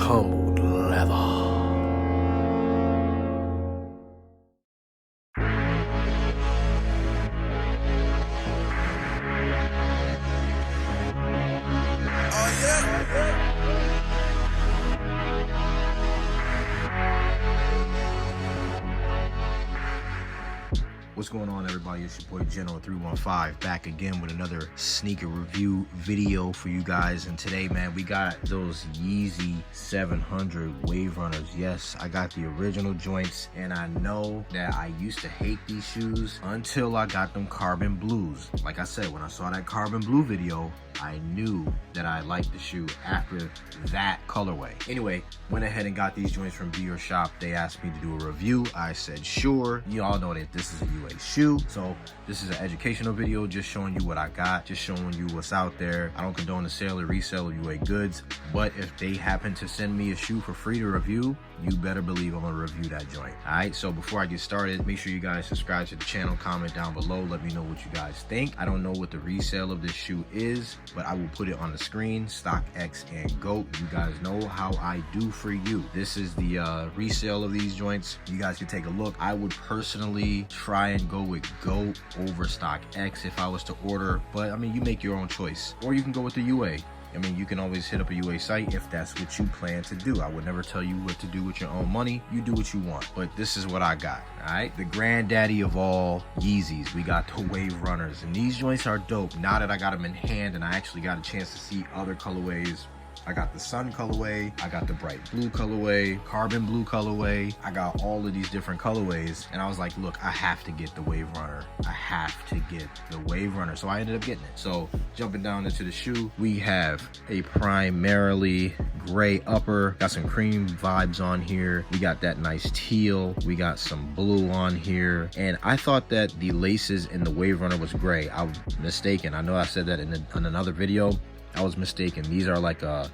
tumbled leather. What's going on, everybody? It's your boy General315 back again with another sneaker review video for you guys. And today, man, we got those Yeezy 700 Wave Runners. Yes, I got the original joints, and I know that I used to hate these shoes until I got them carbon blues. Like I said, when I saw that carbon blue video, I knew that I liked the shoe after that colorway. Anyway, went ahead and got these joints from Be Your Shop. They asked me to do a review. I said sure. You all know that this is a UA shoe, so this is an educational video, just showing you what I got, just showing you what's out there. I don't condone the sale or resale of UA goods, but if they happen to send me a shoe for free to review, you better believe I'm gonna review that joint. All right, so before I get started, make sure you guys subscribe to the channel, comment down below, let me know what you guys think. I don't know what the resale of this shoe is, but I will put it on the screen. StockX and GOAT, you guys know how I do for you. This is the resale of these joints. You guys can take a look. I would personally try and go with GOAT over StockX if I was to order, but I mean, you make your own choice, or you can go with the UA. I mean, you can always hit up a UA site if that's what you plan to do. I would never tell you what to do with your own money. You do what you want, but this is what I got, all right? The granddaddy of all Yeezys, we got the Wave Runners, and these joints are dope. Now that I got them in hand and I actually got a chance to see other colorways, I got the sun colorway, I got the bright blue colorway, carbon blue colorway. I got all of these different colorways, and I was like, look, I have to get the Wave Runner. I have to get the Wave Runner. So I ended up getting it. So jumping down into the shoe, we have a primarily gray upper, got some cream vibes on here. We got that nice teal. We got some blue on here. And I thought that the laces in the Wave Runner was gray. I was mistaken. I know I said that in another video. I was mistaken. These are like a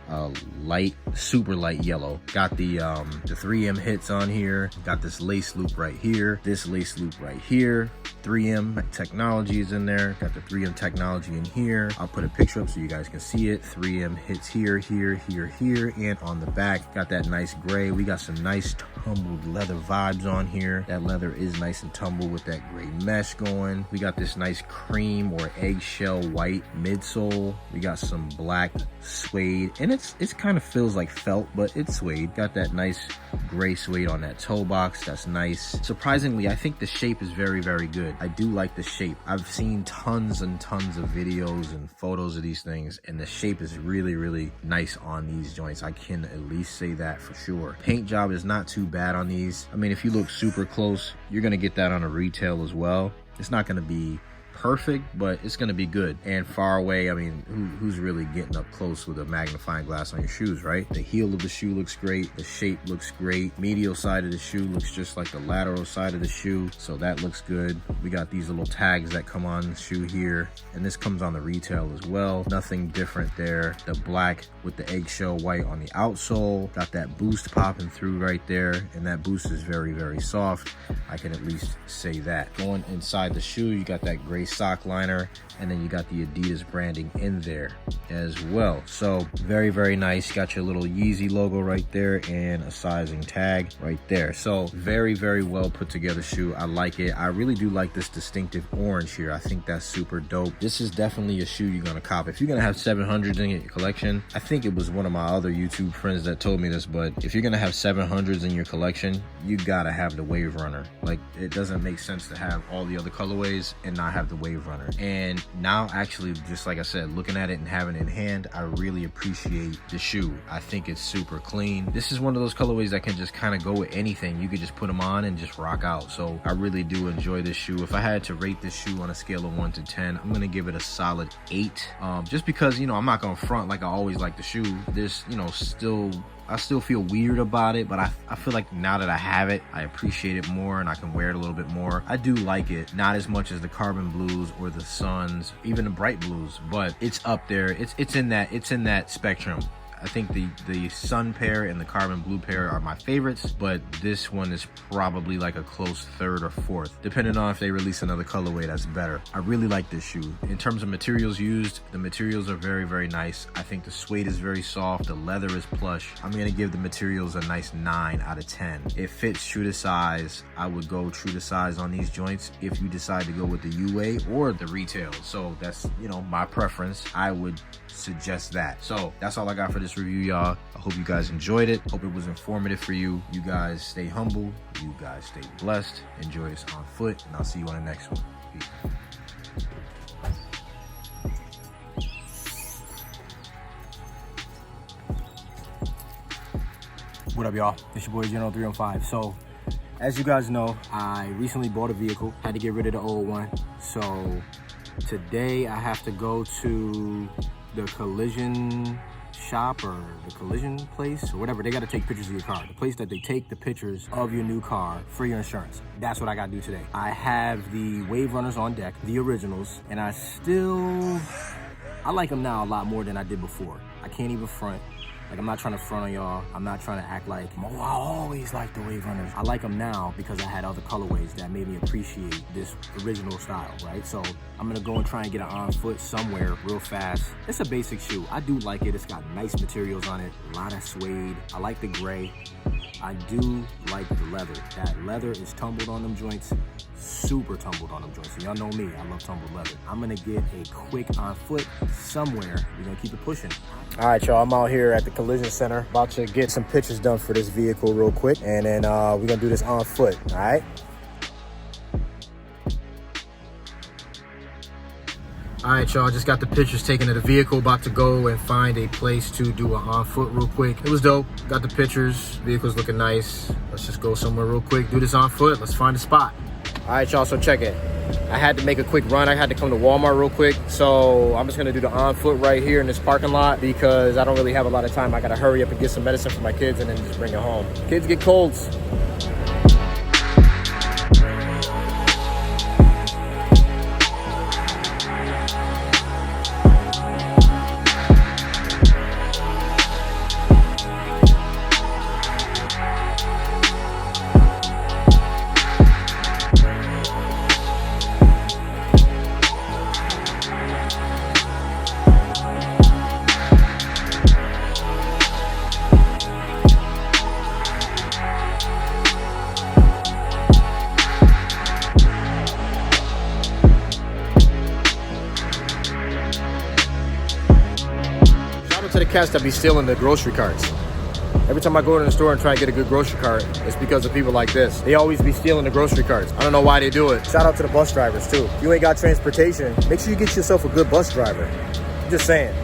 light, super light yellow. Got the 3M hits on here. Got this lace loop right here. This lace loop right here. 3M technology is in there. Got the 3M technology in here. I'll put a picture up so you guys can see it. 3M hits here, here, here, here, and on the back. Got that nice gray. We got some nice tumbled leather vibes on here. That leather is nice and tumbled with that gray mesh going. We got this nice cream or eggshell white midsole. We got some black suede, and it's kind of feels like felt, but it's suede. Got that nice gray suede on that toe box. That's nice. Surprisingly, I think the shape is very, very good. I do like the shape. I've seen tons and tons of videos and photos of these things, and the shape is really, really nice on these joints. I can at least say that for sure. Paint job is not too bad on these. I mean, if you look super close, you're gonna get that on a retail as well. It's not gonna be perfect, but it's gonna be good. And far away, I mean, who's really getting up close with a magnifying glass on your shoes, right? The heel of the shoe looks great. The shape looks great. Medial side of the shoe looks just like the lateral side of the shoe, so that looks good. We got these little tags that come on the shoe here, and this comes on the retail as well. Nothing different there. The black with the eggshell white on the outsole. Got that boost popping through right there, and that boost is very, very soft. I can at least say that. Going inside the shoe, you got that gray sock liner, and then you got the Adidas branding in there as well. So very, very nice. Got your little Yeezy logo right there and a sizing tag right there. So very, very well put together shoe. I like it. I really do like this distinctive orange here. I think that's super dope. This is definitely a shoe you're gonna cop. If you're gonna have 700s in your collection, I think it was one of my other YouTube friends that told me this, but if you're gonna have 700s in your collection, you gotta have the Wave Runner. Like, it doesn't make sense to have all the other colorways and not have the Wave Runner. And now, actually, just like I said, looking at it and having it in hand, I really appreciate the shoe. I think it's super clean. This is one of those colorways that can just kind of go with anything. You could just put them on and just rock out. So I really do enjoy this shoe. If I had to rate this shoe on a scale of 1 to 10, I'm gonna give it a solid 8. Just because, you know, I'm not gonna front like I always like the shoe. There's, you know, I still feel weird about it, but I feel like now that I have it, I appreciate it more and I can wear it a little bit more. I do like it, not as much as the carbon blues or the suns, even the bright blues, but it's up there. It's in that spectrum. I think the sun pair and the carbon blue pair are my favorites, but this one is probably like a close third or fourth, depending on if they release another colorway that's better. I really like this shoe. In terms of materials used, the materials are very, very nice. I think the suede is very soft, the leather is plush. I'm gonna give the materials a nice 9 out of 10. It fits true to size. I would go true to size on these joints if you decide to go with the UA or the retail. So that's, you know, my preference. I would suggest that. So that's all I got for this review, y'all. I hope you guys enjoyed it. Hope it was informative for you. You guys stay humble. You guys stay blessed. Enjoy this on foot, and I'll see you on the next one. Peace. What up, y'all? It's your boy General 315. So, as you guys know, I recently bought a vehicle. Had to get rid of the old one. So, today I have to go to the collision shop or the collision place or whatever. They got to take pictures of your car. The place that they take the pictures of your new car for your insurance. That's what I got to do today. I have the Wave Runners on deck, the originals, and I like them now a lot more than I did before. I can't even front. Like, I'm not trying to front on y'all. I'm not trying to act like, oh, I always liked the Wave Runners. I like them now because I had other colorways that made me appreciate this original style, right? So I'm gonna go and try and get it on foot somewhere real fast. It's a basic shoe. I do like it. It's got nice materials on it, a lot of suede. I like the gray. I do like the leather. That leather is tumbled on them joints, super tumbled on them joints. And y'all know me, I love tumbled leather. I'm gonna get a quick on foot somewhere. We're gonna keep it pushing. All right, y'all, I'm out here at the collision center, about to get some pictures done for this vehicle real quick. And then we're gonna do this on foot, all right? All right, y'all, just got the pictures taken of the vehicle. About to go and find a place to do an on foot real quick. It was dope. Got the pictures. Vehicle's looking nice. Let's just go somewhere real quick. Do this on foot. Let's find a spot. All right, y'all, so check it. I had to make a quick run. I had to come to Walmart real quick. So I'm just gonna do the on foot right here in this parking lot because I don't really have a lot of time. I gotta hurry up and get some medicine for my kids and then just bring it home. Kids get colds. To the cats that be stealing the grocery carts. Every time I go to the store and try to get a good grocery cart, it's because of people like this. They always be stealing the grocery carts. I don't know why they do it. Shout out to the bus drivers too. If you ain't got transportation, make sure you get yourself a good bus driver. I'm just saying.